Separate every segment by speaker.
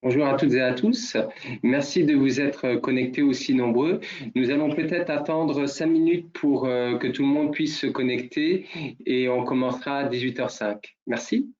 Speaker 1: Bonjour à toutes et à tous. Merci de vous être connectés aussi nombreux. Nous allons peut-être attendre 5 minutes pour que tout le monde puisse se connecter et on commencera à 18h05. Merci.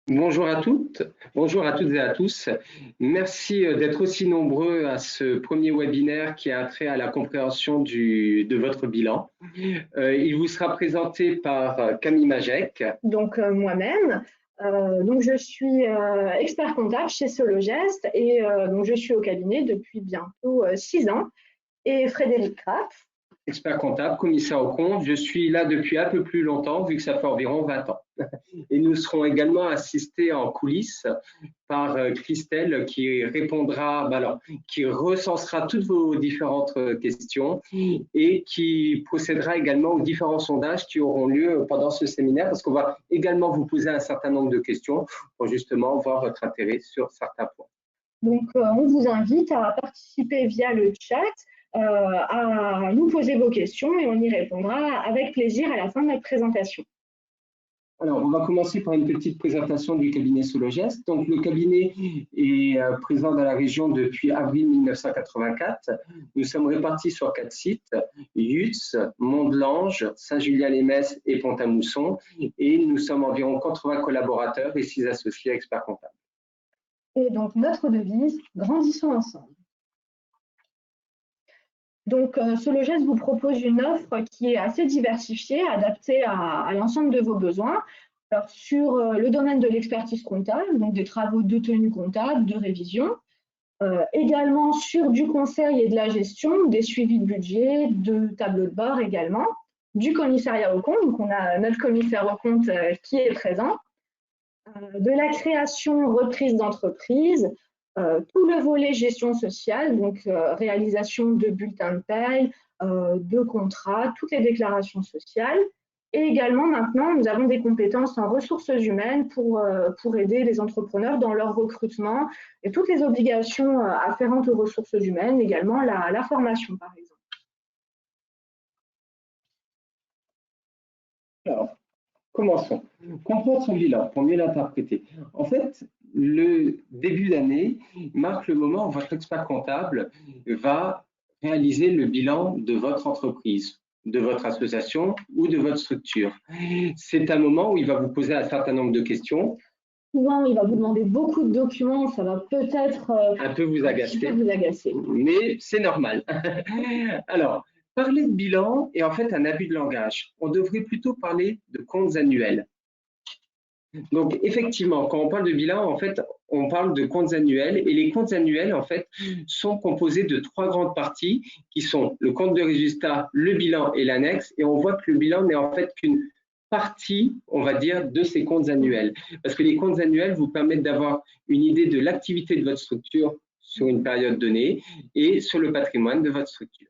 Speaker 1: Bonjour à toutes, bonjour à toutes et à tous. Merci d'être aussi nombreux à ce premier webinaire qui a trait à la compréhension de votre bilan. Il vous sera présenté par Camille Majek.
Speaker 2: Donc moi-même, donc je suis expert comptable chez Sologest et donc je suis au cabinet depuis bientôt 6 ans. Et Frédéric Krapp.
Speaker 1: expert comptable, commissaire aux comptes. Je suis là depuis un peu plus longtemps, vu que ça fait environ 20 ans. Et nous serons également assistés en coulisses par Christelle qui répondra, qui recensera toutes vos différentes questions et qui procédera également aux différents sondages qui auront lieu pendant ce séminaire, parce qu'on va également vous poser un certain nombre de questions pour justement voir votre intérêt sur certains points.
Speaker 2: Donc, on vous invite à participer via le chat, à nous poser vos questions et on y répondra avec plaisir à la fin de notre présentation.
Speaker 1: Alors, on va commencer par une petite présentation du cabinet Sologest. Donc, le cabinet est présent dans la région depuis avril 1984. Nous sommes répartis sur 4 sites, Yutz, Mont-de-Lange, Saint-Julien-les-Messes et Pont-à-Mousson. Et nous sommes environ 80 collaborateurs et 6 associés experts comptables.
Speaker 2: Et donc, notre devise, grandissons ensemble. Donc, Sologest vous propose une offre qui est assez diversifiée, adaptée à l'ensemble de vos besoins. Alors, sur le domaine de l'expertise comptable, donc des travaux de tenue comptable, de révision. Également sur du conseil et de la gestion, des suivis de budget, de tableaux de bord également, du commissariat aux comptes, donc on a notre commissaire aux comptes qui est présent, de la création, reprise d'entreprise, tout le volet gestion sociale, donc réalisation de bulletins de paye, de contrats, toutes les déclarations sociales. Et également, maintenant, nous avons des compétences en ressources humaines pour aider les entrepreneurs dans leur recrutement et toutes les obligations afférentes aux ressources humaines, également la formation, par exemple.
Speaker 1: Alors, commençons. Comprendre son bilan pour mieux l'interpréter. En fait, le début d'année marque le moment où votre expert comptable va réaliser le bilan de votre entreprise, de votre association ou de votre structure. C'est un moment où il va vous poser un certain nombre de questions.
Speaker 2: Souvent, il va vous demander beaucoup de documents, ça va peut-être
Speaker 1: un peu vous agacer. Mais c'est normal. Alors, parler de bilan est en fait un abus de langage. On devrait plutôt parler de comptes annuels. Donc, effectivement, quand on parle de bilan, en fait, on parle de comptes annuels et les comptes annuels, en fait, sont composés de 3 grandes parties qui sont le compte de résultat, le bilan et l'annexe. Et on voit que le bilan n'est en fait qu'une partie, on va dire, de ces comptes annuels. Parce que les comptes annuels vous permettent d'avoir une idée de l'activité de votre structure sur une période donnée et sur le patrimoine de votre structure.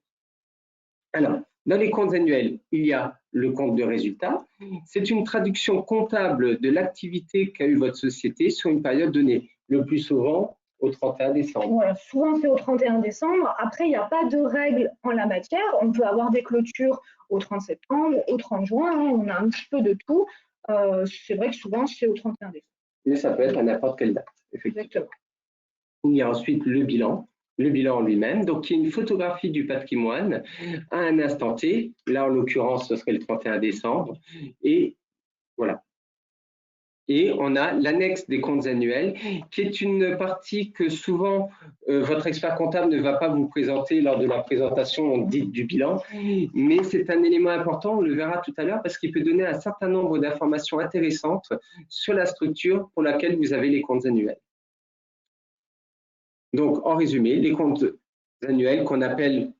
Speaker 1: Alors, dans les comptes annuels, il y a le compte de résultat. C'est une traduction comptable de l'activité qu'a eu votre société sur une période donnée, le plus souvent au 31 décembre.
Speaker 2: Voilà, souvent c'est au 31 décembre. Après, il n'y a pas de règles en la matière. On peut avoir des clôtures au 30 septembre, au 30 juin. On a un petit peu de tout. C'est vrai que souvent c'est au 31 décembre.
Speaker 1: Mais ça peut être à n'importe quelle date, effectivement.
Speaker 2: Exactement.
Speaker 1: Il y a ensuite le bilan en lui-même, donc qui est une photographie du patrimoine à un instant T. Là, en l'occurrence, ce serait le 31 décembre. Et voilà. Et on a l'annexe des comptes annuels, qui est une partie que souvent votre expert comptable ne va pas vous présenter lors de la présentation dite du bilan, mais c'est un élément important, on le verra tout à l'heure, parce qu'il peut donner un certain nombre d'informations intéressantes sur la structure pour laquelle vous avez les comptes annuels. Donc, en résumé, les comptes annuels qu'on appelle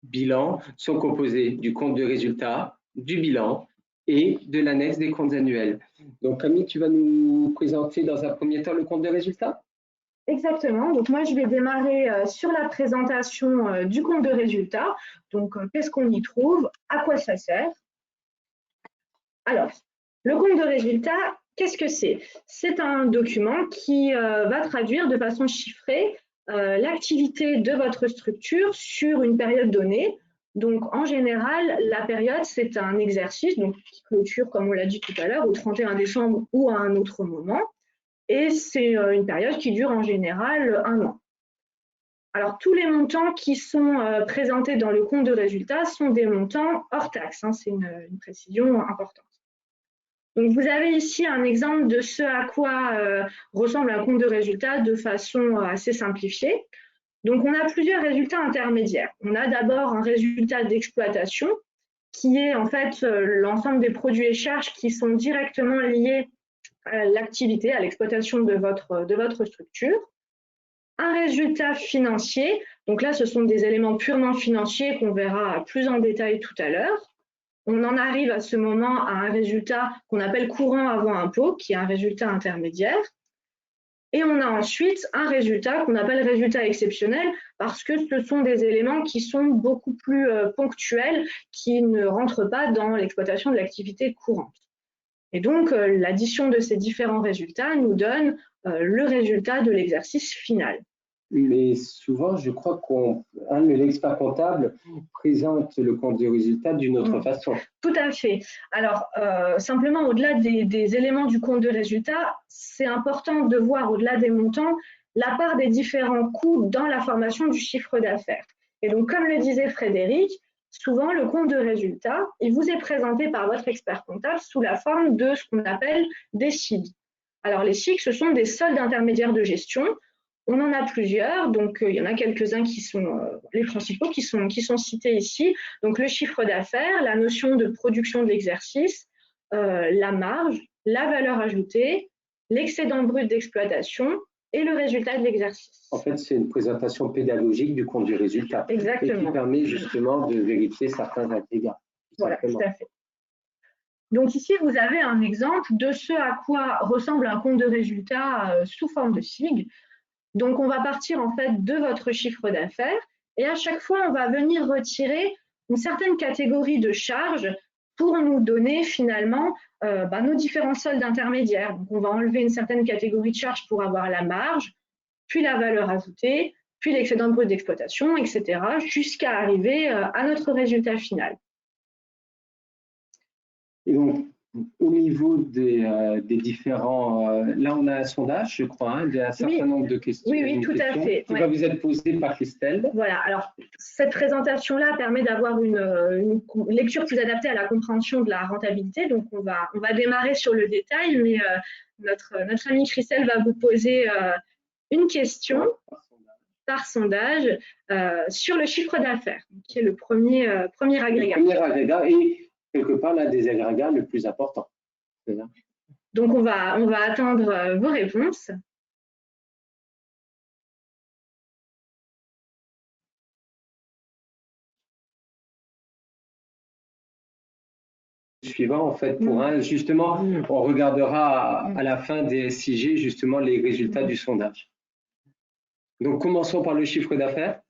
Speaker 1: bilan sont composés du compte de résultat, du bilan et de l'annexe des comptes annuels. Donc, Camille, tu vas nous présenter dans un premier temps le compte de résultat?
Speaker 2: Exactement. Donc, moi, je vais démarrer sur la présentation du compte de résultat. Donc, qu'est-ce qu'on y trouve? À quoi ça sert? Alors, le compte de résultat, qu'est-ce que c'est? C'est un document qui va traduire de façon chiffrée l'activité de votre structure sur une période donnée. Donc, en général, la période, c'est un exercice, donc qui clôture, comme on l'a dit tout à l'heure, au 31 décembre ou à un autre moment. Et c'est une période qui dure en général 1 an. Alors, tous les montants qui sont présentés dans le compte de résultat sont des montants hors taxe. Hein, c'est une précision importante. Donc, vous avez ici un exemple de ce à quoi ressemble un compte de résultat de façon assez simplifiée. Donc, on a plusieurs résultats intermédiaires. On a d'abord un résultat d'exploitation qui est en fait l'ensemble des produits et charges qui sont directement liés à l'activité, à l'exploitation de votre structure. Un résultat financier Donc là, ce sont des éléments purement financiers qu'on verra plus en détail tout à l'heure. On en arrive à ce moment à un résultat qu'on appelle courant avant impôt, qui est un résultat intermédiaire. Et on a ensuite un résultat qu'on appelle résultat exceptionnel parce que ce sont des éléments qui sont beaucoup plus ponctuels, qui ne rentrent pas dans l'exploitation de l'activité courante. Et donc, l'addition de ces différents résultats nous donne le résultat de l'exercice final.
Speaker 1: Mais souvent, je crois l'expert comptable présente le compte de résultat d'une autre façon.
Speaker 2: Tout à fait. Alors, simplement, au-delà des éléments du compte de résultat, c'est important de voir, au-delà des montants, la part des différents coûts dans la formation du chiffre d'affaires. Et donc, comme le disait Frédéric, souvent, le compte de résultat, il vous est présenté par votre expert comptable sous la forme de ce qu'on appelle des SIG. Alors, les SIG, ce sont des soldes intermédiaires de gestion. On en a plusieurs, donc il y en a quelques-uns qui sont les principaux qui sont cités ici. Donc le chiffre d'affaires, la notion de production de l'exercice, la marge, la valeur ajoutée, l'excédent brut d'exploitation et le résultat de l'exercice.
Speaker 1: En fait, c'est une présentation pédagogique du compte du résultat.
Speaker 2: Exactement.
Speaker 1: Et qui permet justement de vérifier certains agrégats.
Speaker 2: Voilà, tout à fait. Donc ici, vous avez un exemple de ce à quoi ressemble un compte de résultat sous forme de SIG. Donc, on va partir en fait de votre chiffre d'affaires et à chaque fois, on va venir retirer une certaine catégorie de charges pour nous donner finalement nos différents soldes intermédiaires. Donc, on va enlever une certaine catégorie de charges pour avoir la marge, puis la valeur ajoutée, puis l'excédent brut d'exploitation, etc., jusqu'à arriver à notre résultat final.
Speaker 1: Et donc, au niveau des différents… là, on a un sondage, je crois, un certain nombre de questions.
Speaker 2: Oui, tout à fait.
Speaker 1: Qui va vous être posée par Christelle.
Speaker 2: Voilà, alors cette présentation-là permet d'avoir une lecture plus adaptée à la compréhension de la rentabilité. Donc, on va démarrer sur le détail, mais notre amie Christelle va vous poser une question par sondage sur le chiffre d'affaires, qui est le premier agrégat.
Speaker 1: Le premier agrégat et quelque part l'un des agrégats le plus important.
Speaker 2: Donc, on va attendre vos réponses.
Speaker 1: Suivant, en fait, pour justement, on regardera à la fin des SIG, justement, les résultats du sondage. Donc, commençons par le chiffre d'affaires.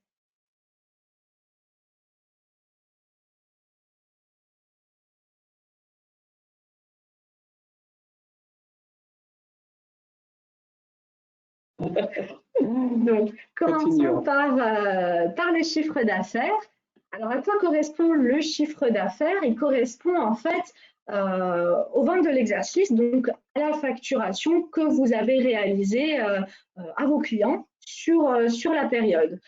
Speaker 2: Donc, commençons par le chiffre d'affaires. Alors, à quoi correspond le chiffre d'affaires? Il correspond en fait aux ventes de l'exercice, donc à la facturation que vous avez réalisée à vos clients sur la période.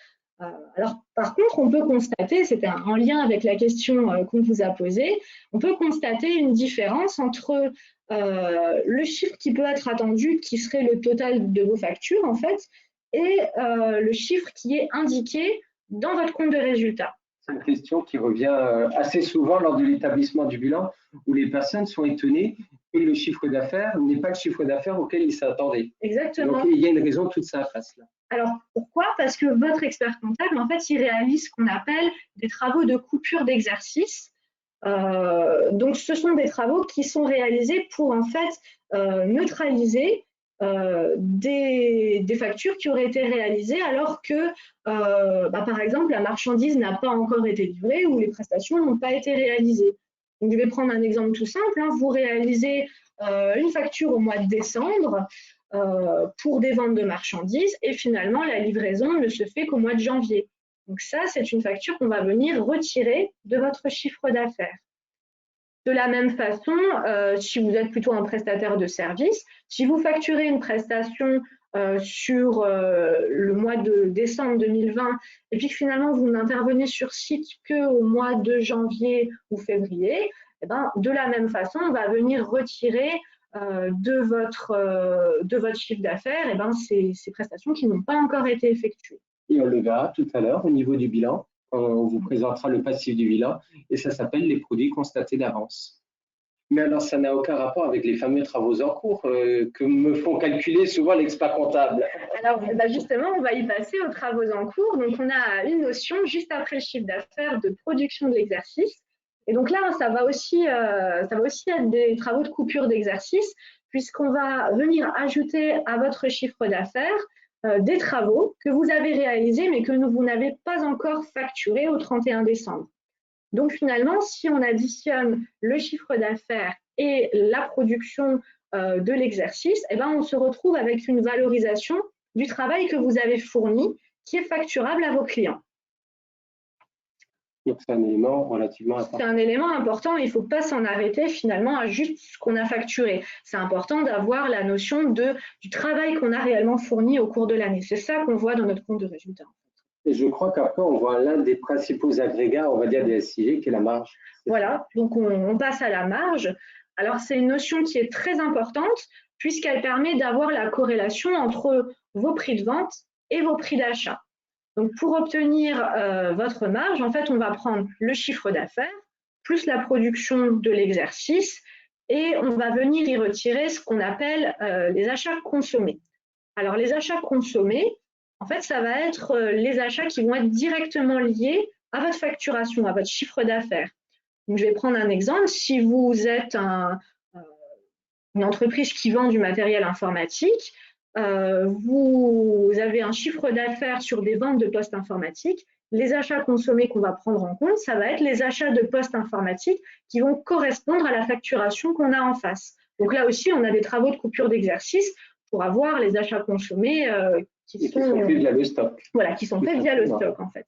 Speaker 2: Alors, par contre, on peut constater, c'était en lien avec la question qu'on vous a posée, on peut constater une différence entre le chiffre qui peut être attendu, qui serait le total de vos factures, en fait, et le chiffre qui est indiqué dans votre compte de résultat.
Speaker 1: C'est une question qui revient assez souvent lors de l'établissement du bilan, où les personnes sont étonnées que le chiffre d'affaires n'est pas le chiffre d'affaires auquel ils s'attendaient.
Speaker 2: Exactement.
Speaker 1: Donc, il y a une raison toute ça face là.
Speaker 2: Alors, pourquoi? Parce que votre expert comptable, en fait, il réalise ce qu'on appelle des travaux de coupure d'exercice. Donc, ce sont des travaux qui sont réalisés pour, en fait, neutraliser des factures qui auraient été réalisées alors que, par exemple, la marchandise n'a pas encore été livrée ou les prestations n'ont pas été réalisées. Donc, je vais prendre un exemple tout simple. Vous réalisez une facture au mois de décembre pour des ventes de marchandises et finalement, la livraison ne se fait qu'au mois de janvier. Donc ça, c'est une facture qu'on va venir retirer de votre chiffre d'affaires. De la même façon, si vous êtes plutôt un prestataire de service, si vous facturez une prestation sur le mois de décembre 2020 et puis que finalement vous n'intervenez sur site qu'au mois de janvier ou février, de la même façon, on va venir retirer de votre chiffre d'affaires ces prestations qui n'ont pas encore été effectuées.
Speaker 1: Et on le verra tout à l'heure au niveau du bilan. On vous présentera le passif du bilan et ça s'appelle les produits constatés d'avance. Mais alors, ça n'a aucun rapport avec les fameux travaux en cours que me font calculer souvent l'expert comptable.
Speaker 2: Alors, justement, on va y passer aux travaux en cours. Donc, on a une notion juste après le chiffre d'affaires de production de l'exercice. Et donc là, ça va aussi être des travaux de coupure d'exercice, puisqu'on va venir ajouter à votre chiffre d'affaires des travaux que vous avez réalisés, mais que vous n'avez pas encore facturés au 31 décembre. Donc finalement, si on additionne le chiffre d'affaires et la production de l'exercice, eh ben, on se retrouve avec une valorisation du travail que vous avez fourni qui est facturable à vos clients.
Speaker 1: Donc c'est un élément relativement important.
Speaker 2: C'est un élément important, il ne faut pas s'en arrêter finalement à juste ce qu'on a facturé. C'est important d'avoir la notion du travail qu'on a réellement fourni au cours de l'année. C'est ça qu'on voit dans notre compte de résultat.
Speaker 1: Et je crois qu'après, on voit l'un des principaux agrégats, on va dire, des SIG, qui est la marge.
Speaker 2: Voilà, donc on passe à la marge. Alors, c'est une notion qui est très importante puisqu'elle permet d'avoir la corrélation entre vos prix de vente et vos prix d'achat. Donc, pour obtenir votre marge, en fait, on va prendre le chiffre d'affaires plus la production de l'exercice et on va venir y retirer ce qu'on appelle les achats consommés. Alors, les achats consommés, en fait, ça va être les achats qui vont être directement liés à votre facturation, à votre chiffre d'affaires. Donc, je vais prendre un exemple. Si vous êtes une entreprise qui vend du matériel informatique, vous avez un chiffre d'affaires sur des ventes de postes informatiques. Les achats consommés qu'on va prendre en compte, ça va être les achats de postes informatiques qui vont correspondre à la facturation qu'on a en face. Donc là aussi, on a des travaux de coupure d'exercice pour avoir les achats consommés
Speaker 1: qui sont faits via le stock.
Speaker 2: Voilà, qui sont faits via le stock en fait.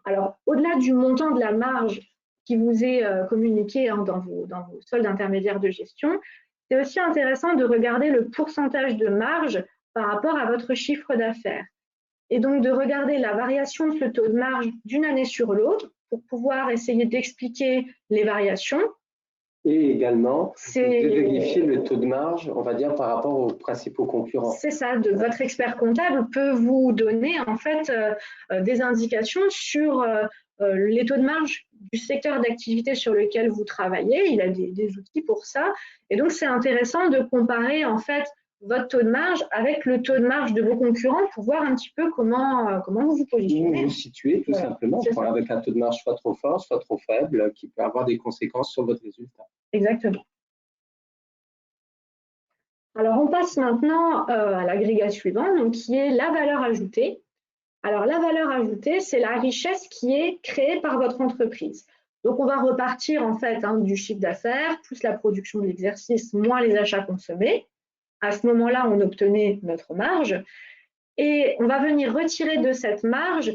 Speaker 2: Alors, au-delà du montant de la marge qui vous est communiqué dans vos soldes intermédiaires de gestion, c'est aussi intéressant de regarder le pourcentage de marge par rapport à votre chiffre d'affaires. Et donc de regarder la variation de ce taux de marge d'une année sur l'autre pour pouvoir essayer d'expliquer les variations.
Speaker 1: Et également, de vérifier le taux de marge, on va dire, par rapport aux principaux concurrents.
Speaker 2: C'est ça, votre expert comptable peut vous donner en fait des indications sur les taux de marge du secteur d'activité sur lequel vous travaillez. Il a des outils pour ça. Et donc, c'est intéressant de comparer en fait votre taux de marge avec le taux de marge de vos concurrents pour voir un petit peu comment vous vous positionnez.
Speaker 1: Vous vous situez tout simplement avec un taux de marge soit trop fort, soit trop faible, qui peut avoir des conséquences sur votre résultat.
Speaker 2: Exactement. Alors, on passe maintenant à l'agrégat suivant, donc, qui est la valeur ajoutée. Alors, la valeur ajoutée, c'est la richesse qui est créée par votre entreprise. Donc, on va repartir en fait du chiffre d'affaires, plus la production de l'exercice, moins les achats consommés. À ce moment-là, on obtenait notre marge. Et on va venir retirer de cette marge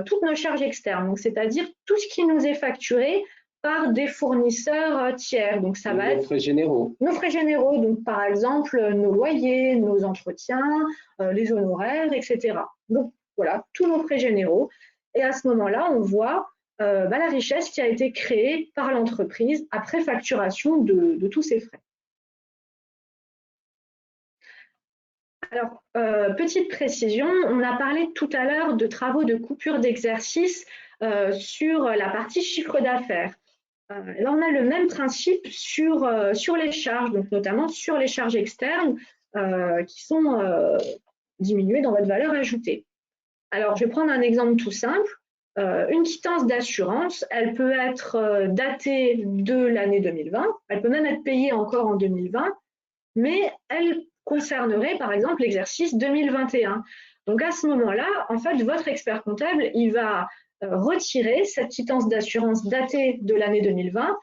Speaker 2: toutes nos charges externes, donc c'est-à-dire tout ce qui nous est facturé par des fournisseurs tiers. Donc, ça va être
Speaker 1: nos frais généraux.
Speaker 2: Nos frais généraux, donc par exemple nos loyers, nos entretiens, les honoraires, etc. Donc, voilà, tous nos frais généraux. Et à ce moment-là, on voit la richesse qui a été créée par l'entreprise après facturation de tous ces frais. Alors, petite précision, on a parlé tout à l'heure de travaux de coupure d'exercice sur la partie chiffre d'affaires. Là, on a le même principe sur les charges, donc notamment sur les charges externes qui sont diminuées dans votre valeur ajoutée. Alors, je vais prendre un exemple tout simple. Une quittance d'assurance, elle peut être datée de l'année 2020, elle peut même être payée encore en 2020, mais elle concernerait par exemple l'exercice 2021. Donc à ce moment-là, en fait, votre expert comptable, il va retirer cette quittance d'assurance datée de l'année 2020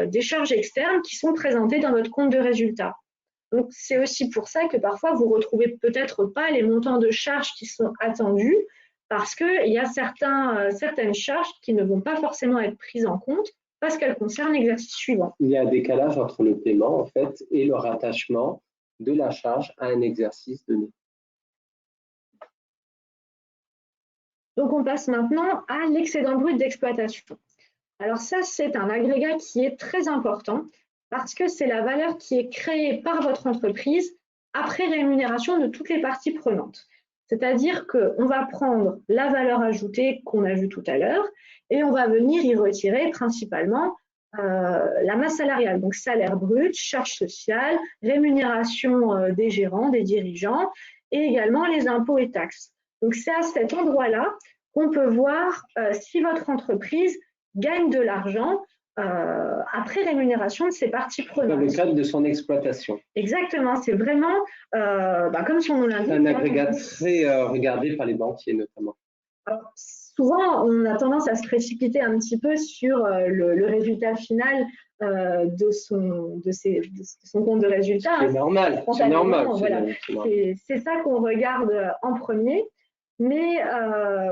Speaker 2: des charges externes qui sont présentées dans votre compte de résultat. Donc c'est aussi pour ça que parfois vous ne retrouvez peut-être pas les montants de charges qui sont attendus parce qu'il y a certaines charges qui ne vont pas forcément être prises en compte parce qu'elles concernent l'exercice suivant.
Speaker 1: Il y a un décalage entre le paiement en fait et le rattachement de la charge à un exercice donné.
Speaker 2: Donc, on passe maintenant à l'excédent brut d'exploitation. Alors ça, c'est un agrégat qui est très important parce que c'est la valeur qui est créée par votre entreprise après rémunération de toutes les parties prenantes. C'est-à-dire qu'on va prendre la valeur ajoutée qu'on a vue tout à l'heure et on va venir y retirer principalement la masse salariale, donc salaire brut, charges sociales, rémunération des gérants, des dirigeants, et également les impôts et taxes. Donc c'est à cet endroit-là qu'on peut voir si votre entreprise gagne de l'argent après rémunération de ses parties prenantes.
Speaker 1: Dans le cadre de son exploitation.
Speaker 2: Exactement, c'est vraiment, comme son nom l'indique.
Speaker 1: Un agrégat très regardé par les banquiers notamment.
Speaker 2: Alors, souvent, on a tendance à se précipiter un petit peu sur le résultat final de son compte de résultat.
Speaker 1: C'est normal, c'est normal.
Speaker 2: Voilà. C'est ça qu'on regarde en premier, mais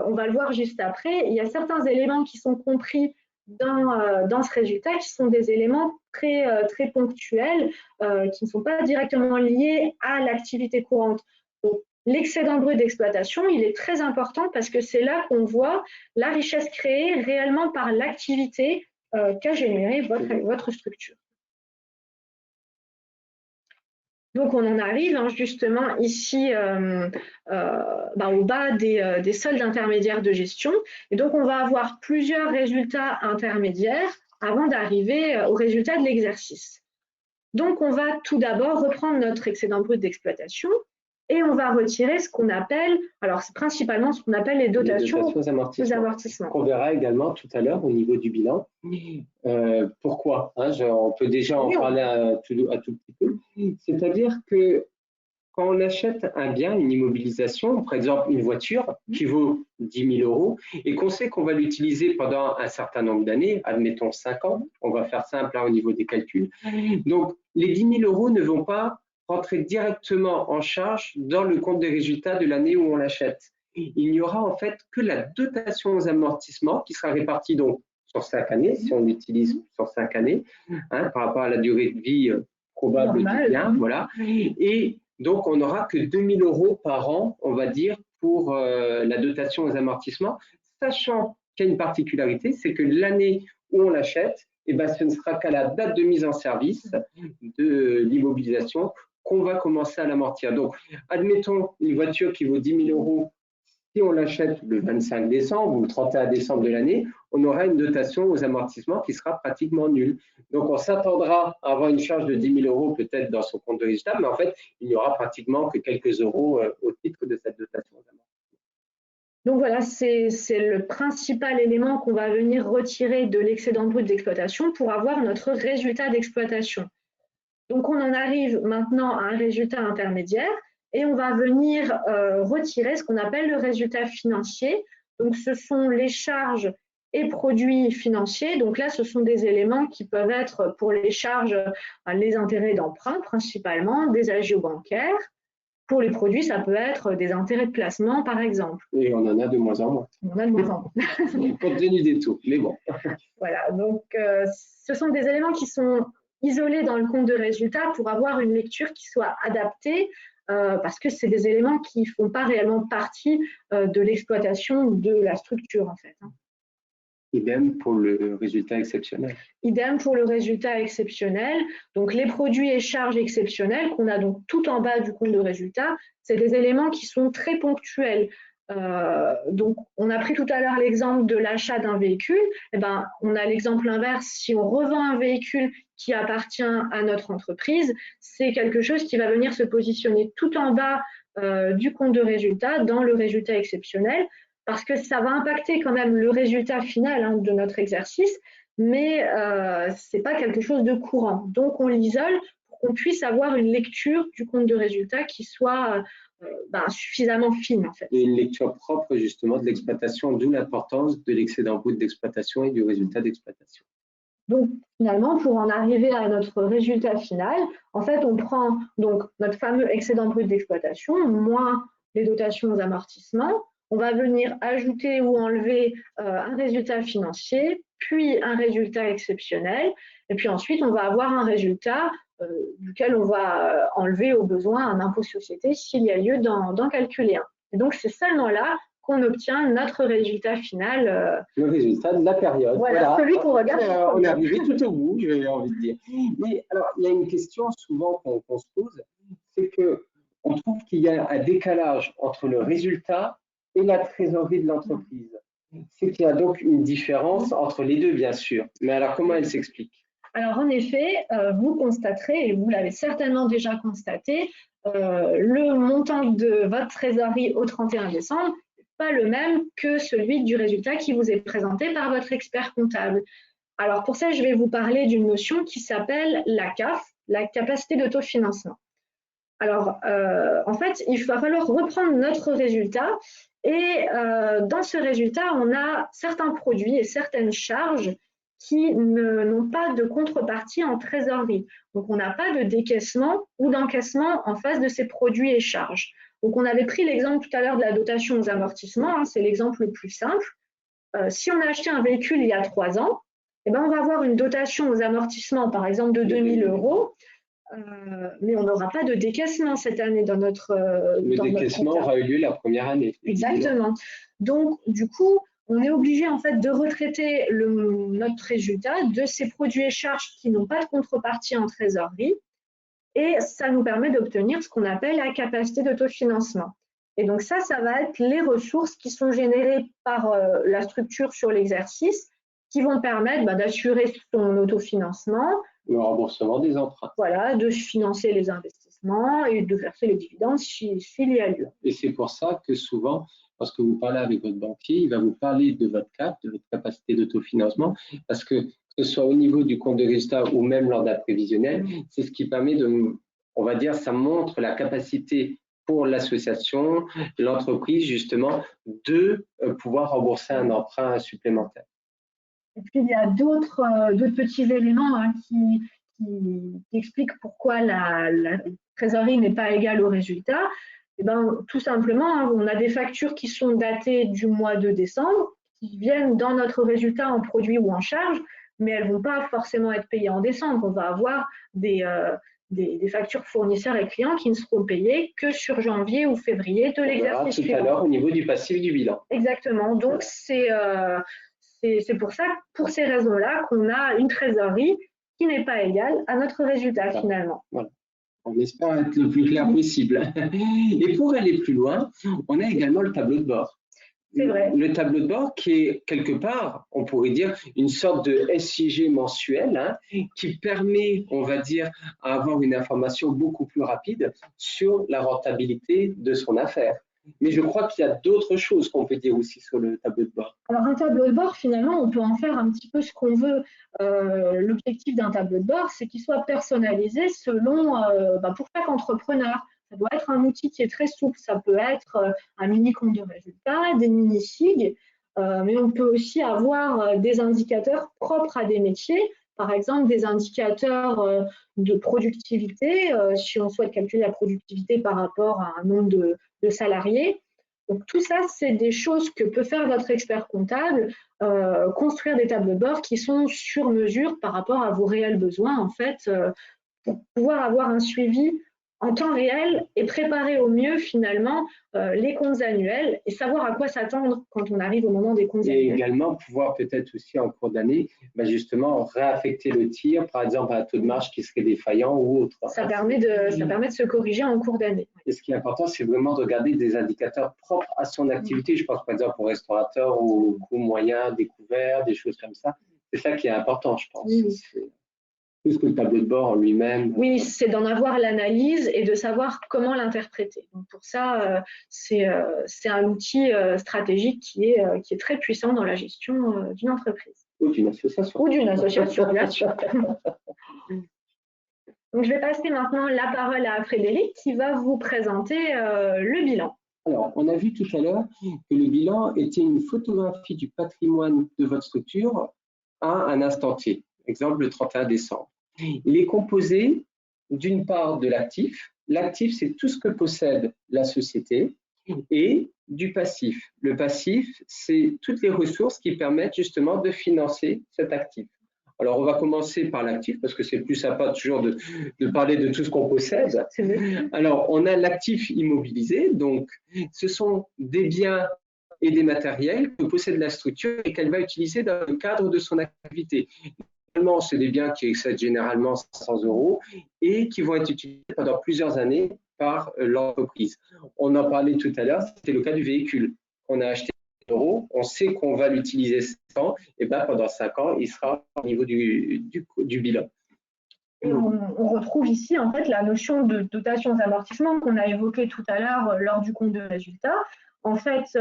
Speaker 2: on va le voir juste après. Il y a certains éléments qui sont compris dans ce résultat qui sont des éléments très ponctuels, qui ne sont pas directement liés à l'activité courante. Donc, l'excédent brut d'exploitation, il est très important parce que c'est là qu'on voit la richesse créée réellement par l'activité qu'a générée votre structure. Donc, on en arrive justement ici au bas des soldes intermédiaires de gestion. Et donc, on va avoir plusieurs résultats intermédiaires avant d'arriver au résultat de l'exercice. Donc, on va tout d'abord reprendre notre excédent brut d'exploitation et on va retirer ce qu'on appelle, alors c'est principalement ce qu'on appelle les dotations aux amortissements.
Speaker 1: On verra également tout à l'heure au niveau du bilan. Pourquoi on peut déjà en parler un tout petit peu. C'est-à-dire que quand on achète un bien, une immobilisation, par exemple une voiture qui vaut 10 000 euros et qu'on sait qu'on va l'utiliser pendant un certain nombre d'années, admettons 5 ans, on va faire simple au niveau des calculs. Donc, les 10 000 euros ne vont pas rentrer directement en charge dans le compte des résultats de l'année où on l'achète. Il n'y aura en fait que la dotation aux amortissements qui sera répartie donc sur 5 années, si on l'utilise sur 5 années, par rapport à la durée de vie probable du bien. Voilà. Et donc, on n'aura que 2 000 euros par an, on va dire, pour la dotation aux amortissements, sachant qu'il y a une particularité, c'est que l'année où on l'achète, ce ne sera qu'à la date de mise en service de l'immobilisation qu'on va commencer à l'amortir. Donc, admettons une voiture qui vaut 10 000 euros, si on l'achète le 25 décembre ou le 31 décembre de l'année, on aura une dotation aux amortissements qui sera pratiquement nulle. Donc, on s'attendra à avoir une charge de 10 000 euros peut-être dans son compte de résultat, mais en fait, il n'y aura pratiquement que quelques euros au titre de cette dotation aux amortissements.
Speaker 2: Donc voilà, c'est le principal élément qu'on va venir retirer de l'excédent brut d'exploitation pour avoir notre résultat d'exploitation. Donc on en arrive maintenant à un résultat intermédiaire et on va venir retirer ce qu'on appelle le résultat financier. Donc ce sont les charges et produits financiers. Donc là, ce sont des éléments qui peuvent être pour les charges, les intérêts d'emprunt principalement, des agios bancaires. Pour les produits, ça peut être des intérêts de placement, par exemple.
Speaker 1: Et on en a de moins en moins.
Speaker 2: On en a de moins en moins.
Speaker 1: Compte tenu des taux, mais bon.
Speaker 2: Voilà, donc ce sont des éléments qui sont isolés dans le compte de résultat pour avoir une lecture qui soit adaptée, parce que c'est des éléments qui ne font pas réellement partie de l'exploitation de la structure, en fait.
Speaker 1: Idem pour le résultat exceptionnel.
Speaker 2: Idem pour le résultat exceptionnel. Donc, les produits et charges exceptionnels qu'on a donc tout en bas du compte de résultat, c'est des éléments qui sont très ponctuels. Donc, on a pris tout à l'heure l'exemple de l'achat d'un véhicule. On a l'exemple inverse. Si on revend un véhicule qui appartient à notre entreprise, c'est quelque chose qui va venir se positionner tout en bas du compte de résultat dans le résultat exceptionnel, parce que ça va impacter quand même le résultat final de notre exercice, mais ce n'est pas quelque chose de courant. Donc, on l'isole pour qu'on puisse avoir une lecture du compte de résultat qui soit suffisamment fine, en fait.
Speaker 1: Et une lecture propre, justement, de l'exploitation, d'où l'importance de l'excédent brut d'exploitation et du résultat d'exploitation.
Speaker 2: Donc, finalement, pour en arriver à notre résultat final, en fait, on prend donc notre fameux excédent brut d'exploitation moins les dotations aux amortissements. On va venir ajouter ou enlever un résultat financier, puis un résultat exceptionnel, et puis ensuite, on va avoir un résultat duquel on va enlever au besoin un impôt société s'il y a lieu d'en calculer un. Et donc, c'est seulement là qu'on obtient notre résultat final.
Speaker 1: Le résultat de la période.
Speaker 2: Voilà. Celui qu'on regarde.
Speaker 1: On est arrivé tout au bout, j'ai envie de dire. Mais alors, il y a une question souvent qu'on se pose, c'est qu'on trouve qu'il y a un décalage entre le résultat et la trésorerie de l'entreprise. C'est qu'il y a donc une différence entre les deux, bien sûr. Mais alors, comment elle s'explique?
Speaker 2: Alors, en effet, vous constaterez, et vous l'avez certainement déjà constaté, le montant de votre trésorerie au 31 décembre n'est pas le même que celui du résultat qui vous est présenté par votre expert comptable. Alors, pour ça, je vais vous parler d'une notion qui s'appelle la CAF, la capacité d'autofinancement. Alors, en fait, il va falloir reprendre notre résultat et dans ce résultat, on a certains produits et certaines charges qui n'ont pas de contrepartie en trésorerie. Donc, on n'a pas de décaissement ou d'encaissement en face de ces produits et charges. Donc, on avait pris l'exemple tout à l'heure de la dotation aux amortissements, hein, c'est l'exemple le plus simple. Si on a acheté un véhicule il y a 3 ans, eh ben, on va avoir une dotation aux amortissements, par exemple, de 2 000 €. Mais on n'aura pas de décaissement cette année dans notre.
Speaker 1: Le décaissement aura eu lieu la première année.
Speaker 2: Exactement. Donc, du coup, on est obligé en fait de retraiter notre résultat de ces produits et charges qui n'ont pas de contrepartie en trésorerie. Et ça nous permet d'obtenir ce qu'on appelle la capacité d'autofinancement. Et donc ça va être les ressources qui sont générées par la structure sur l'exercice qui vont permettre d'assurer son autofinancement.
Speaker 1: Le remboursement des emprunts.
Speaker 2: Voilà, de financer les investissements et de verser les dividendes s'il y a lieu.
Speaker 1: Et c'est pour ça que souvent, lorsque vous parlez avec votre banquier, il va vous parler de votre CAP, de votre capacité d'autofinancement, parce que ce soit au niveau du compte de résultat ou même lors d'un prévisionnel, c'est ce qui permet de, on va dire, ça montre la capacité pour l'association, l'entreprise, justement, de pouvoir rembourser un emprunt supplémentaire.
Speaker 2: Et puis, il y a d'autres petits éléments qui expliquent pourquoi la trésorerie n'est pas égale au résultat. Et tout simplement, on a des factures qui sont datées du mois de décembre, qui viennent dans notre résultat en produit ou en charge, mais elles ne vont pas forcément être payées en décembre. On va avoir des factures fournisseurs et clients qui ne seront payées que sur janvier ou février de l'exercice suivant.
Speaker 1: Tout à l'heure au niveau du passif du bilan.
Speaker 2: Exactement. Donc, c'est pour ça, pour ces raisons-là, qu'on a une trésorerie qui n'est pas égale à notre résultat finalement.
Speaker 1: Voilà. On espère être le plus clair possible. Et pour aller plus loin, on a également le tableau de bord.
Speaker 2: C'est vrai.
Speaker 1: Le tableau de bord qui est quelque part, on pourrait dire, une sorte de SIG mensuel qui permet, on va dire, d'avoir une information beaucoup plus rapide sur la rentabilité de son affaire. Mais je crois qu'il y a d'autres choses qu'on peut dire aussi sur le tableau de bord.
Speaker 2: Alors, un tableau de bord, finalement, on peut en faire un petit peu ce qu'on veut. L'objectif d'un tableau de bord, c'est qu'il soit personnalisé selon, pour chaque entrepreneur. Ça doit être un outil qui est très souple. Ça peut être un mini compte de résultats, des mini SIG, mais on peut aussi avoir des indicateurs propres à des métiers. Par exemple, des indicateurs de productivité, si on souhaite calculer la productivité par rapport à un nombre de salariés. Donc tout ça, c'est des choses que peut faire votre expert comptable, construire des tableaux de bord qui sont sur mesure par rapport à vos réels besoins, en fait, pour pouvoir avoir un suivi en temps réel et préparer au mieux finalement les comptes annuels et savoir à quoi s'attendre quand on arrive au moment des comptes annuels.
Speaker 1: Et également pouvoir peut-être aussi en cours d'année, justement réaffecter le tir, par exemple à un taux de marge qui serait défaillant ou autre.
Speaker 2: Ça permet de se corriger en cours d'année.
Speaker 1: Et ce qui est important, c'est vraiment de regarder des indicateurs propres à son activité. Je pense par exemple au restaurateur ou au coût moyen découvert, des choses comme ça. C'est ça qui est important, je pense.
Speaker 2: Oui.
Speaker 1: Plus que le tableau de bord en lui-même.
Speaker 2: Oui, c'est d'en avoir l'analyse et de savoir comment l'interpréter. Donc pour ça, c'est un outil stratégique qui est très puissant dans la gestion d'une entreprise.
Speaker 1: Ou d'une association.
Speaker 2: Ou d'une association, bien sûr. Donc je vais passer maintenant la parole à Frédéric qui va vous présenter le bilan.
Speaker 1: Alors, on a vu tout à l'heure que le bilan était une photographie du patrimoine de votre structure à un instant T. Exemple, le 31 décembre. Il est composé d'une part de l'actif. L'actif, c'est tout ce que possède la société et du passif. Le passif, c'est toutes les ressources qui permettent justement de financer cet actif. Alors, on va commencer par l'actif parce que c'est plus sympa toujours de parler de tout ce qu'on possède. Alors, on a l'actif immobilisé. Donc, ce sont des biens et des matériels que possède la structure et qu'elle va utiliser dans le cadre de son activité. C'est des biens qui excèdent généralement 100 € et qui vont être utilisés pendant plusieurs années par l'entreprise. On en parlait tout à l'heure, c'était le cas du véhicule qu'on a acheté euros, on sait qu'on va l'utiliser 5 ans, et ben pendant 5 ans, il sera au niveau du bilan.
Speaker 2: Et on retrouve ici en fait la notion de dotation d'amortissement qu'on a évoquée tout à l'heure lors du compte de résultat. En fait,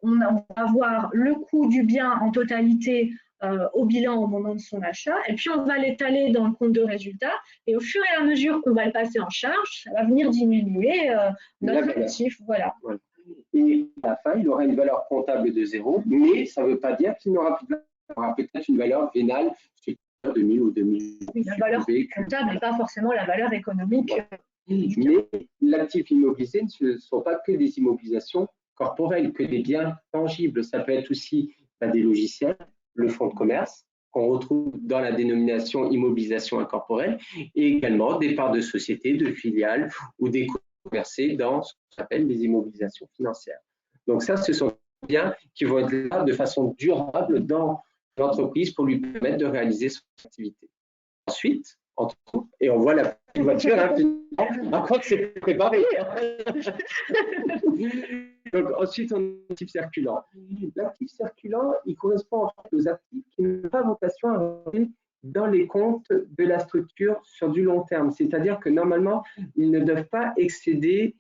Speaker 2: on va avoir le coût du bien en totalité au bilan au moment de son achat, et puis on va l'étaler dans le compte de résultat, et au fur et à mesure qu'on va le passer en charge, ça va venir diminuer notre actif. Voilà.
Speaker 1: Et à la fin, il aura une valeur comptable de 0, mais ça ne veut pas dire qu'il n'aura plus de valeur. Il aura peut-être une valeur vénale, 2000 ou 2000.
Speaker 2: Oui, la valeur comptable n'est pas forcément la valeur économique.
Speaker 1: Mais l'actif immobilisé ne sont pas que des immobilisations corporelles, que des biens tangibles. Ça peut être aussi des logiciels, le fonds de commerce, qu'on retrouve dans la dénomination immobilisation incorporelle, et également des parts de sociétés, de filiales ou des coûts versés dans ce qu'on appelle les immobilisations financières. Donc ça, ce sont des biens qui vont être là de façon durable dans l'entreprise pour lui permettre de réaliser son activité. Ensuite, et on voit la petite voiture, par contre, c'est préparé. Donc, ensuite, on a l'actif circulant. L'actif circulant, il correspond en fait aux actifs qui n'ont pas vocation à rentrer dans les comptes de la structure sur du long terme. C'est-à-dire que normalement, ils ne doivent pas excéder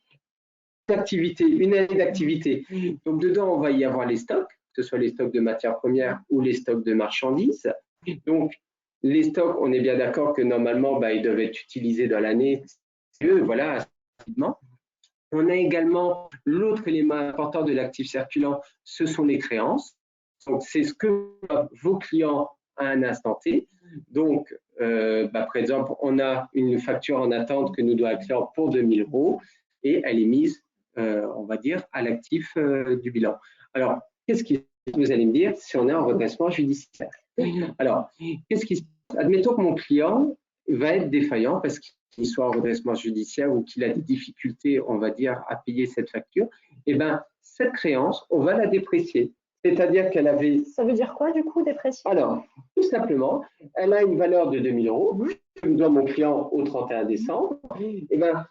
Speaker 1: une année d'activité. Donc, dedans, on va y avoir les stocks, que ce soit les stocks de matières premières ou les stocks de marchandises. Donc, les stocks, on est bien d'accord que normalement, ils doivent être utilisés dans l'année. Voilà, assez rapidement. On a également l'autre élément important de l'actif circulant, ce sont les créances. Donc, c'est ce que vos clients à un instant T. Donc, par exemple, on a une facture en attente que nous doit un client pour 2000 euros et elle est mise, on va dire, à l'actif du bilan. Alors, qu'est-ce qui vous allez me dire si on est en redressement judiciaire? Alors, qu'est-ce qui se passe? Admettons que mon client va être défaillant parce qu'il soit en redressement judiciaire ou qu'il a des difficultés, on va dire, à payer cette facture. Eh bien, cette créance, on va la déprécier. C'est-à-dire qu'elle avait…
Speaker 2: Ça veut dire quoi, du coup, déprécier?
Speaker 1: Alors, tout simplement, elle a une valeur de 2000 euros. Je dois mon client au 31 décembre. Eh bien,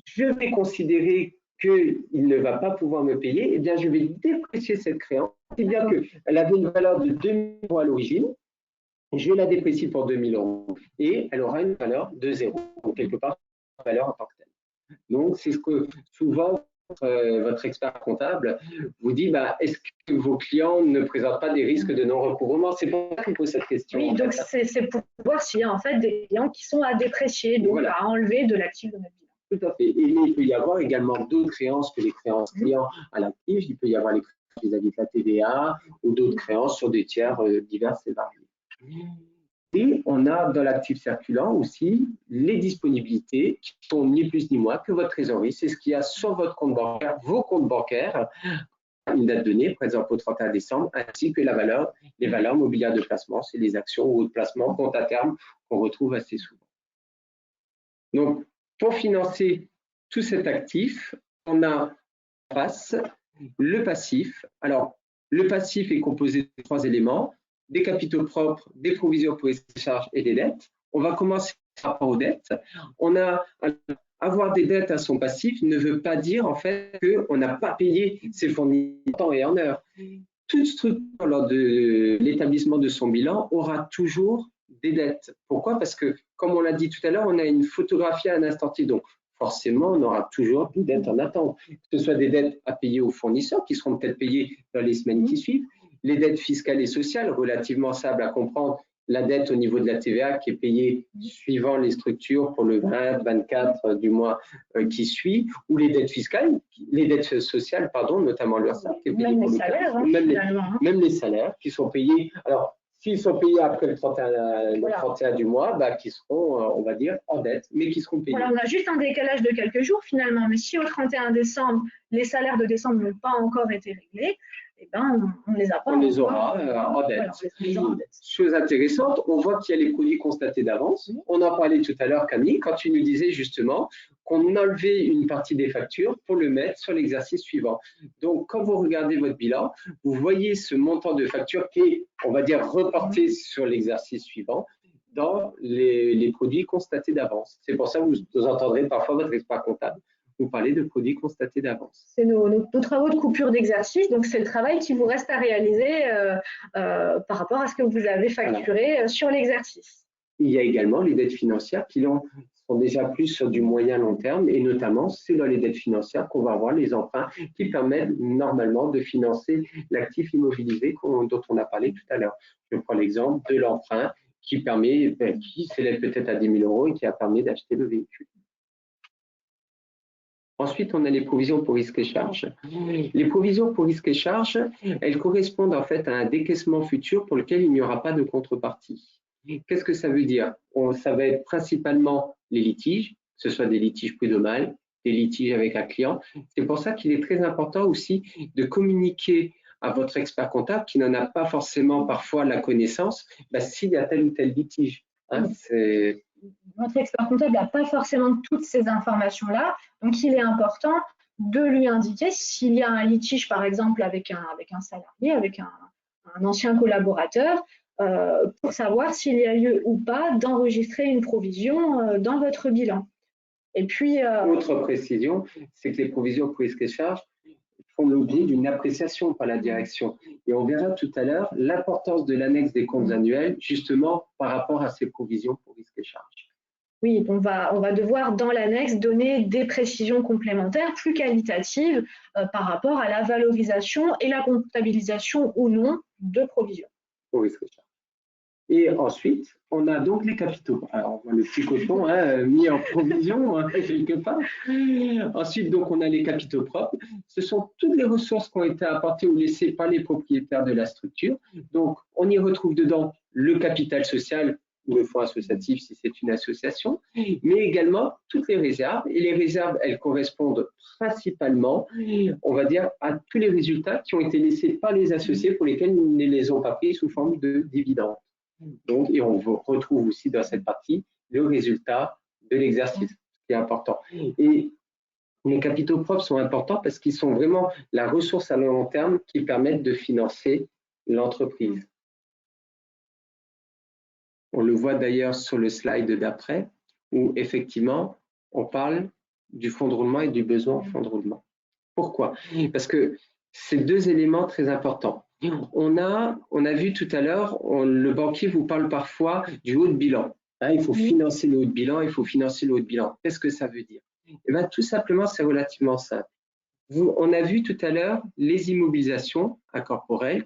Speaker 1: je vais considérer qu'il ne va pas pouvoir me payer. Eh bien, je vais déprécier cette créance. C'est-à-dire qu'elle avait une valeur de 2000 euros à l'origine. Je la déprécie pour 2000 euros et elle aura une valeur de 0, donc quelque part, une valeur en tant que telle. Donc, c'est ce que souvent votre expert comptable vous dit, est-ce que vos clients ne présentent pas des risques de non-recouvrement? C'est pour ça qu'il pose cette question.
Speaker 2: Oui, donc c'est pour voir s'il y a en fait des clients qui sont à déprécier, donc voilà, à enlever de l'actif de notre bilan.
Speaker 1: Tout à fait. Et il peut y avoir également d'autres créances que les créances clients à l'actif. Il peut y avoir les créances vis-à-vis de la TVA ou d'autres créances sur des tiers divers et variés. Et on a dans l'actif circulant aussi les disponibilités qui sont ni plus ni moins que votre trésorerie. C'est ce qu'il y a sur votre compte bancaire, vos comptes bancaires, une date donnée, par exemple au 31 décembre, ainsi que les valeurs mobilières de placement, c'est les actions ou autres placements, compte à terme qu'on retrouve assez souvent. Donc, pour financer tout cet actif, on a en face le passif. Alors, le passif est composé de 3 éléments, des capitaux propres, des provisions pour les charges et des dettes. On va commencer par rapport aux dettes. Avoir des dettes à son passif ne veut pas dire en fait qu'on n'a pas payé ses fournisseurs en temps et en heure. Toute structure lors de l'établissement de son bilan aura toujours des dettes. Pourquoi? Parce que, comme on l'a dit tout à l'heure, on a une photographie à un instant T. Donc, forcément, on aura toujours des dettes en attente. Que ce soit des dettes à payer aux fournisseurs, qui seront peut-être payées dans les semaines qui suivent, les dettes fiscales et sociales, relativement simples à comprendre, la dette au niveau de la TVA qui est payée suivant les structures pour le 20, 24 du mois qui suit, ou les dettes fiscales, les dettes sociales, pardon, notamment l'URSSAF, qui est payée
Speaker 2: même les salaires,
Speaker 1: même les salaires qui sont payés. Alors, s'ils sont payés après le 31 du mois, qui seront, on va dire, en dette, mais qui seront payés.
Speaker 2: Voilà, on a juste un décalage de quelques jours finalement, mais si au 31 décembre, les salaires de décembre n'ont pas encore été réglés, eh ben, on les a pas.
Speaker 1: On les aura en dette. Voilà, chose intéressante, on voit qu'il y a les produits constatés d'avance. On en parlait tout à l'heure, Camille, quand tu nous disais justement qu'on enlevait une partie des factures pour le mettre sur l'exercice suivant. Donc, quand vous regardez votre bilan, vous voyez ce montant de facture qui est, on va dire, reporté sur l'exercice suivant dans les produits constatés d'avance. C'est pour ça que vous entendrez parfois votre expert comptable vous parler de produits constatés d'avance.
Speaker 2: C'est nos travaux de coupure d'exercice, donc c'est le travail qui vous reste à réaliser par rapport à ce que vous avez facturé sur l'exercice.
Speaker 1: Il y a également les dettes financières qui sont déjà plus sur du moyen-long terme, et notamment, c'est dans les dettes financières qu'on va avoir les emprunts qui permettent normalement de financer l'actif immobilisé dont on a parlé tout à l'heure. Je prends l'exemple de l'emprunt qui s'élève peut-être à 10 000 euros et qui a permis d'acheter le véhicule. Ensuite, on a les provisions pour risques et charges. Les provisions pour risques et charges, elles correspondent en fait à un décaissement futur pour lequel il n'y aura pas de contrepartie. Qu'est-ce que ça veut dire? Ça va être principalement les litiges, que ce soit des litiges prud'homales, des litiges avec un client. C'est pour ça qu'il est très important aussi de communiquer à votre expert comptable qui n'en a pas forcément parfois la connaissance, s'il y a tel ou tel litige.
Speaker 2: Votre expert comptable n'a pas forcément toutes ces informations-là, donc il est important de lui indiquer s'il y a un litige, par exemple, avec un salarié, avec un ancien collaborateur, pour savoir s'il y a lieu ou pas d'enregistrer une provision dans votre bilan. Et puis,
Speaker 1: autre précision, c'est que les provisions pour risques et charges font l'objet d'une appréciation par la direction. Et on verra tout à l'heure l'importance de l'annexe des comptes annuels, justement par rapport à ces provisions pour risques et charges.
Speaker 2: Oui, on va devoir dans l'annexe donner des précisions complémentaires plus qualitatives par rapport à la valorisation et la comptabilisation ou non de provisions.
Speaker 1: Pour risques et charges. Et ensuite, on a donc les capitaux. Alors, on voit le petit coton mis en provision quelque part. Ensuite, donc, on a les capitaux propres. Ce sont toutes les ressources qui ont été apportées ou laissées par les propriétaires de la structure. Donc, on y retrouve dedans le capital social ou le fonds associatif si c'est une association, mais également toutes les réserves. Et les réserves, elles correspondent principalement, on va dire, à tous les résultats qui ont été laissés par les associés pour lesquels ils ne les ont pas pris sous forme de dividendes. Donc, et on retrouve aussi dans cette partie le résultat de l'exercice, ce qui est important. Et les capitaux propres sont importants parce qu'ils sont vraiment la ressource à long terme qui permettent de financer l'entreprise. On le voit d'ailleurs sur le slide d'après, où effectivement, on parle du fonds de roulement et du besoin en fonds de roulement. Pourquoi? Parce que c'est deux éléments très importants. On a vu tout à l'heure, le banquier vous parle parfois du haut de bilan. Il faut financer le haut de bilan, il faut financer le haut de bilan. Qu'est-ce que ça veut dire? Tout simplement, c'est relativement simple. On a vu tout à l'heure les immobilisations corporelles,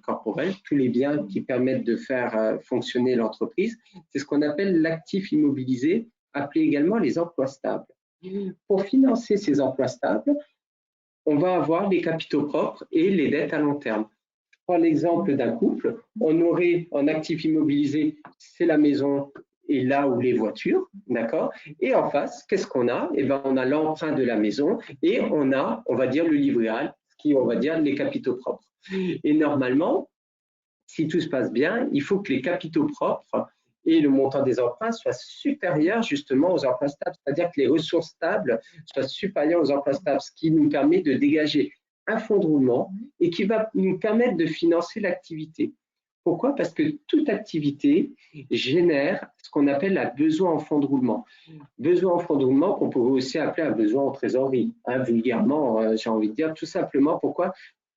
Speaker 1: tous les biens qui permettent de faire fonctionner l'entreprise. C'est ce qu'on appelle l'actif immobilisé, appelé également les emplois stables. Pour financer ces emplois stables, on va avoir les capitaux propres et les dettes à long terme. Je prends l'exemple d'un couple. On aurait en actif immobilisé, c'est la maison et là où les voitures, d'accord? Et en face, qu'est-ce qu'on a? On a l'emprunt de la maison et on va dire, le livret A, on va dire les capitaux propres. Et normalement, si tout se passe bien, il faut que les capitaux propres et le montant des emprunts soient supérieurs justement aux emprunts stables, c'est-à-dire que les ressources stables soient supérieures aux emprunts stables, ce qui nous permet de dégager un fonds de roulement et qui va nous permettre de financer l'activité. Pourquoi? Parce que toute activité génère ce qu'on appelle un besoin en fonds de roulement. Besoin en fonds de roulement qu'on pourrait aussi appeler un besoin en trésorerie, vulgairement, j'ai envie de dire, tout simplement pourquoi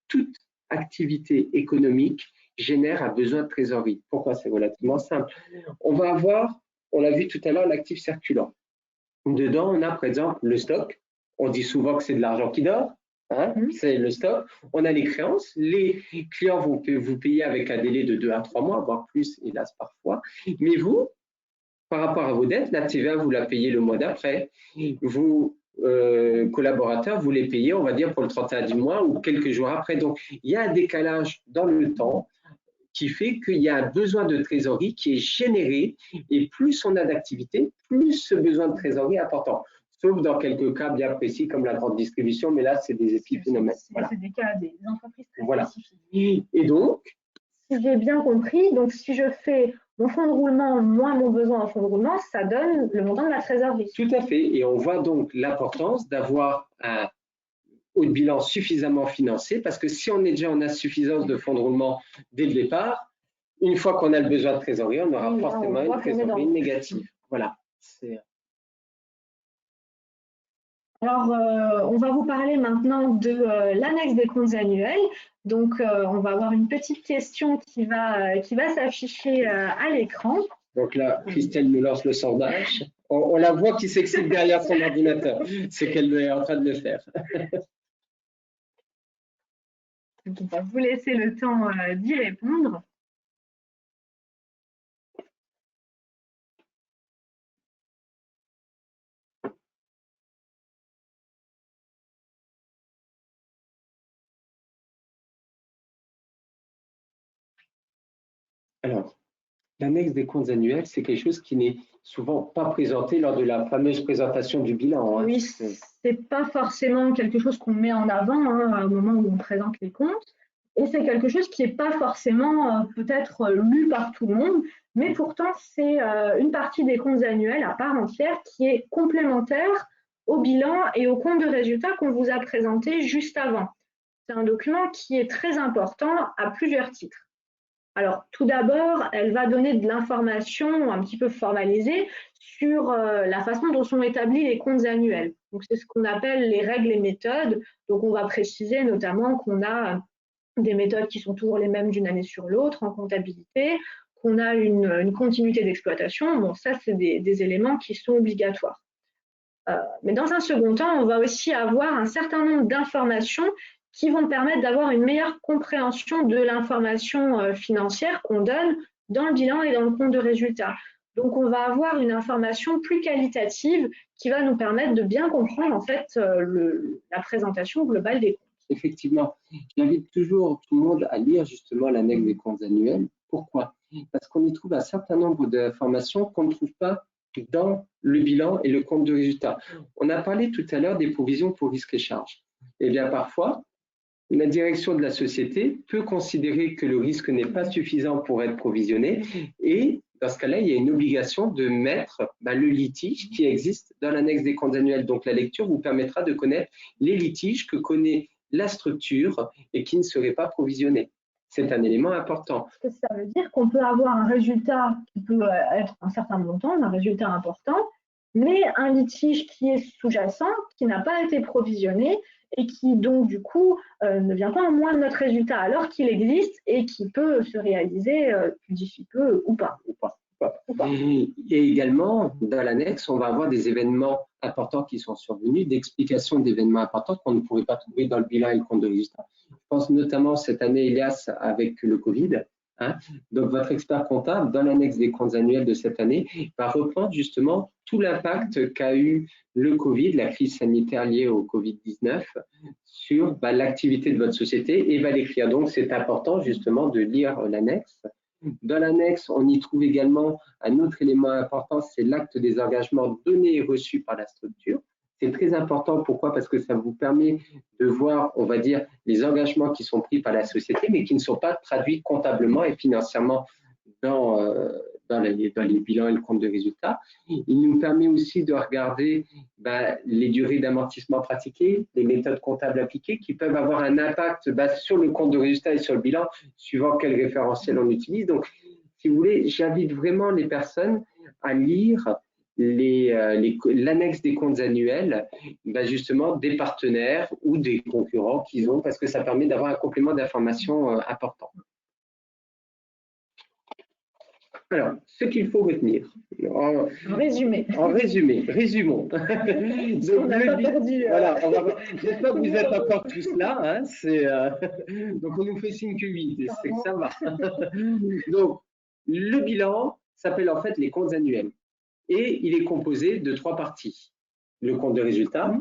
Speaker 1: toute activité économique génère un besoin de trésorerie. Pourquoi? C'est relativement simple. On va avoir, on l'a vu tout à l'heure, l'actif circulant. Dedans, on a par exemple le stock. On dit souvent que c'est de l'argent qui dort. C'est le stock. On a les créances. Les clients vont vous payer avec un délai de 2 à 3 mois, voire plus, hélas, parfois. Mais vous, par rapport à vos dettes, la TVA, vous la payez le mois d'après. Vos collaborateurs, vous les payez, on va dire, pour le 31 du mois ou quelques jours après. Donc, il y a un décalage dans le temps qui fait qu'il y a un besoin de trésorerie qui est généré et plus on a d'activité, plus ce besoin de trésorerie est important. Sauf dans quelques cas bien précis comme la grande distribution, mais là, c'est des épiphénomènes.
Speaker 2: Voilà. C'est des cas des entreprises très
Speaker 1: spécifiques. Et donc,
Speaker 2: si j'ai bien compris, donc si je fais mon fonds de roulement moins mon besoin en fonds de roulement, ça donne le montant de la trésorerie.
Speaker 1: Tout à fait. Et on voit donc l'importance d'avoir un haut de bilan suffisamment financé, parce que si on est déjà en insuffisance de fonds de roulement dès le départ, une fois qu'on a le besoin de trésorerie, on aura forcément une trésorerie négative. Voilà.
Speaker 2: Alors, on va vous parler maintenant de l'annexe des comptes annuels. Donc, on va avoir une petite question qui va s'afficher à l'écran.
Speaker 1: Donc là, Christelle nous lance le sondage. On la voit qui s'excite derrière son ordinateur. C'est qu'elle est en train de le faire.
Speaker 2: Donc, on va vous laisser le temps d'y répondre.
Speaker 1: Alors, l'annexe des comptes annuels, c'est quelque chose qui n'est souvent pas présenté lors de la fameuse présentation du bilan.
Speaker 2: Oui, c'est pas forcément quelque chose qu'on met en avant au moment où on présente les comptes. Et c'est quelque chose qui n'est pas forcément peut-être lu par tout le monde, mais pourtant c'est une partie des comptes annuels à part entière qui est complémentaire au bilan et au compte de résultats qu'on vous a présenté juste avant. C'est un document qui est très important à plusieurs titres. Alors, tout d'abord, elle va donner de l'information un petit peu formalisée sur la façon dont sont établis les comptes annuels. Donc, c'est ce qu'on appelle les règles et méthodes. Donc, on va préciser notamment qu'on a des méthodes qui sont toujours les mêmes d'une année sur l'autre en comptabilité, qu'on a une continuité d'exploitation. Bon, ça, c'est des éléments qui sont obligatoires. Mais dans un second temps, on va aussi avoir un certain nombre d'informations qui vont permettre d'avoir une meilleure compréhension de l'information financière qu'on donne dans le bilan et dans le compte de résultat. Donc, on va avoir une information plus qualitative qui va nous permettre de bien comprendre en fait la présentation globale des comptes.
Speaker 1: Effectivement, j'invite toujours tout le monde à lire justement l'annexe des comptes annuels. Pourquoi? Parce qu'on y trouve un certain nombre d'informations qu'on ne trouve pas dans le bilan et le compte de résultat. On a parlé tout à l'heure des provisions pour risques et charges. Eh bien, parfois, la direction de la société peut considérer que le risque n'est pas suffisant pour être provisionné et dans ce cas-là, il y a une obligation de mettre le litige qui existe dans l'annexe des comptes annuels. Donc, la lecture vous permettra de connaître les litiges que connaît la structure et qui ne seraient pas provisionnés. C'est un élément important.
Speaker 2: Ça veut dire qu'on peut avoir un résultat qui peut être un certain montant, un résultat important, mais un litige qui est sous-jacent, qui n'a pas été provisionné et qui donc du coup ne vient pas en moins de notre résultat alors qu'il existe et qui peut se réaliser d'ici peu ou pas.
Speaker 1: Et également, dans l'annexe, on va avoir des événements importants qui sont survenus, d'explications d'événements importants qu'on ne pourrait pas trouver dans le bilan et le compte de résultat. Je pense notamment cette année, Elias, avec le Covid. Donc, votre expert comptable, dans l'annexe des comptes annuels de cette année, va reprendre justement tout l'impact qu'a eu le Covid, la crise sanitaire liée au Covid-19, sur l'activité de votre société et va l'écrire. Donc, c'est important justement de lire l'annexe. Dans l'annexe, on y trouve également un autre élément important, c'est l'acte des engagements donnés et reçus par la structure. C'est très important, pourquoi? Parce que ça vous permet de voir, on va dire, les engagements qui sont pris par la société, mais qui ne sont pas traduits comptablement et financièrement dans les bilans et le compte de résultat. Il nous permet aussi de regarder les durées d'amortissement pratiquées, les méthodes comptables appliquées qui peuvent avoir un impact sur le compte de résultat et sur le bilan, suivant quel référentiel on utilise. Donc, si vous voulez, j'invite vraiment les personnes à lire l'annexe des comptes annuels, justement des partenaires ou des concurrents qu'ils ont, parce que ça permet d'avoir un complément d'information important. Alors, ce qu'il faut retenir.
Speaker 2: En résumé.
Speaker 1: Résumons. Donc,
Speaker 2: on n'a pas perdu.
Speaker 1: Voilà, j'espère que vous êtes encore tous là. Donc, on nous fait signe que 8, c'est que ça va. Donc, le bilan s'appelle en fait les comptes annuels. Et il est composé de 3 parties. Le compte de résultat.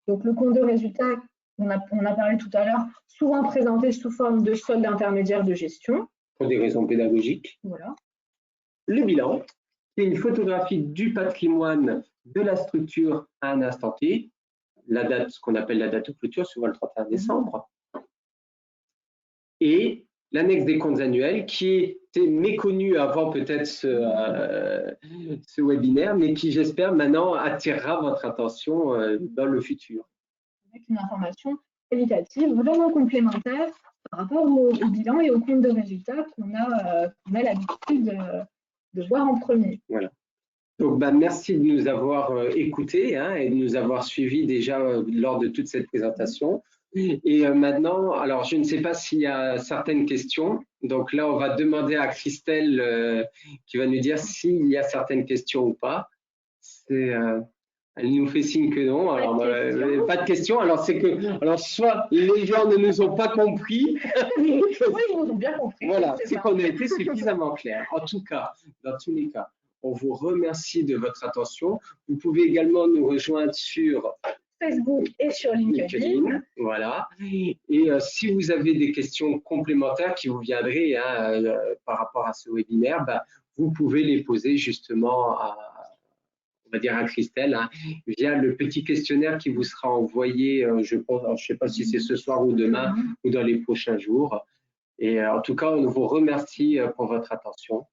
Speaker 2: Donc, le compte de résultat, on a parlé tout à l'heure, souvent présenté sous forme de solde intermédiaire de gestion.
Speaker 1: Pour des raisons pédagogiques.
Speaker 2: Voilà.
Speaker 1: Le bilan, c'est une photographie du patrimoine de la structure à un instant T, la date, ce qu'on appelle la date de clôture, souvent le 31 décembre, et l'annexe des comptes annuels qui était méconnue avant peut-être ce webinaire, mais qui j'espère maintenant attirera votre attention dans le futur.
Speaker 2: Avec une information qualitative vraiment complémentaire par rapport au bilan et au compte de résultat qu'on a l'habitude de voir en premier.
Speaker 1: Voilà. Donc, merci de nous avoir écoutés et de nous avoir suivis déjà lors de toute cette présentation. Et maintenant, alors je ne sais pas s'il y a certaines questions. Donc là, on va demander à Christelle qui va nous dire s'il y a certaines questions ou pas. Elle nous fait signe que non. Alors, pas de questions. Alors, c'est que, alors, soit les gens ne nous ont pas compris.
Speaker 2: Oui, ils nous ont bien compris.
Speaker 1: Voilà, c'est qu'on a été suffisamment clair. En tout cas, dans tous les cas, on vous remercie de votre attention. Vous pouvez également nous rejoindre sur
Speaker 2: Facebook et sur LinkedIn.
Speaker 1: Voilà. Et si vous avez des questions complémentaires qui vous viendraient par rapport à ce webinaire, vous pouvez les poser justement on va dire à Christelle, via le petit questionnaire qui vous sera envoyé, je pense, je ne sais pas si c'est ce soir ou demain ou dans les prochains jours. Et en tout cas, on vous remercie pour votre attention.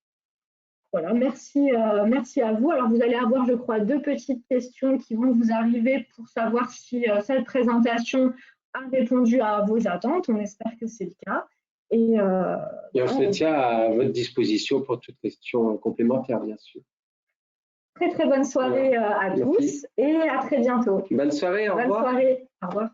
Speaker 2: Voilà, merci à vous. Alors, vous allez avoir, je crois, 2 petites questions qui vont vous arriver pour savoir si cette présentation a répondu à vos attentes. On espère que c'est le cas.
Speaker 1: Et on se tient à votre disposition pour toute question complémentaire, bien sûr.
Speaker 2: Très, très bonne soirée à tous et à très bientôt.
Speaker 1: Bonne soirée, au revoir.
Speaker 2: Bonne soirée, au revoir.